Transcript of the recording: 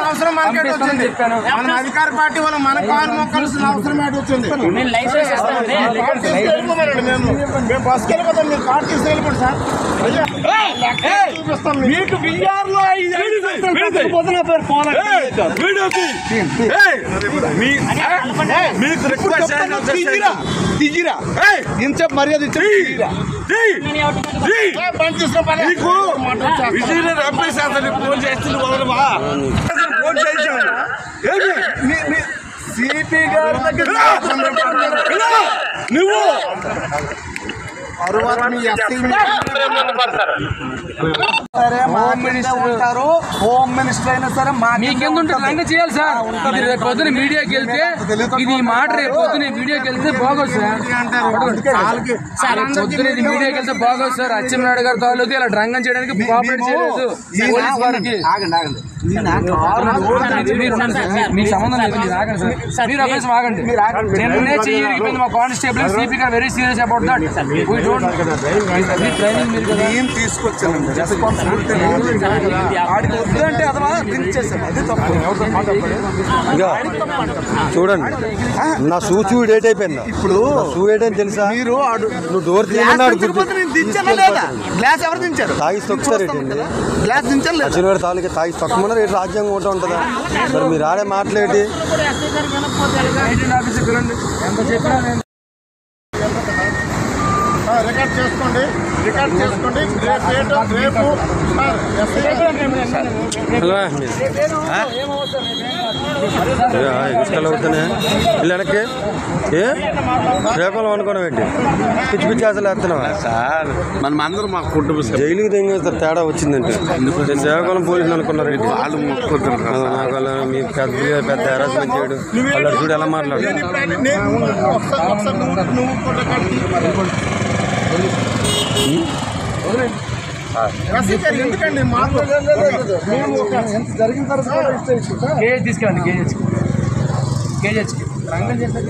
అవసరం మనకేట్ వచ్చింది. మన అధికార పార్టీ వల్ల మన కాలు మొక్కాల్సిన అవసరం ఏంటి వచ్చింది? మేము బస్కి వెళ్ళిపోతాం, మీరు కార్డు తీసుకెళ్ళిపోండి సార్. చూపిస్తాం మీకు బిఆర్లో ఇంత మర్యాద ఫోన్ చేస్తుంది ఫోన్ చేశాను సిపి గారి దగ్గర నువ్వు హోమ్ మినిస్టర్ అయినా సరే మీకెందుంటే రంగ చేయాలి సార్. రేపు పొద్దున మీడియాకి వెళ్తే ఇది మాట, రేపు పొద్దున మీడియాకి వెళ్తే బాగోదు సార్. పొద్దున ఇది మీడియాకి వెళ్తే బాగోదు సార్. అచ్చెన్నాయుడు గారి తాలూకు ఇలా రంగం చేయడానికి కోఆపరేట్ చేయలేదు పోలీస్ వారికి. మీకు సంబంధం లేదు, మీరు ఆగండి సార్. మీరు అభ్యాసం ఆగండి. నిన్నే చెయ్యి మా కానిస్టేబుల్ సిపి గారు very serious about that. Training మీరు కదా తీసుకొచ్చాను రెస్పాన్సిబిలిటీ ఆడికి వద్దంటే అదవా దించేసాను. అది తప్పు. చూడండి నా షూ డేట్ అయిపోయింది. ఇప్పుడు షూ డేట్ అని తెలుసా? మీరు నువ్వు డోర్ గ్లాస్ ఎవరు దించారు? తాగి తొక్కుతారు. గ్లాస్ దించారు అచ్చెన్నాయుడు తాలూకి తాగి తొక్కమన్నారు. ఏంటి రాజ్యాంగం ఒకటి ఉంటుందా? మరి మీరు ఆడే మాట్లాడి రికార్డ్ చేసుకోండి. రేపు ఇసుకలు అవుతున్నాయి. వెనక్కి శ్రీకాకుళం అనుకోవడం ఏంటి? పిచ్చి పిచ్చి అసలు వేస్తున్నావా సార్? మనం అందరూ మా కుటుంబ జైలుకి తెంగేస్తారు. తేడా వచ్చిందంటే శ్రీకాకుళం పోలీసులు అనుకున్నారు ఏంటి? వాళ్ళు మొక్కుకుంటారు. మీ పెద్ద హెరాస్మెంట్ చేయడం వాళ్ళు చూడు ఎలా మాట్లాడు. ఎందుకండి జరిగిన తర్వాత తీసుకెళ్ళండి కేజీహెచ్కి రంగం చేస్తే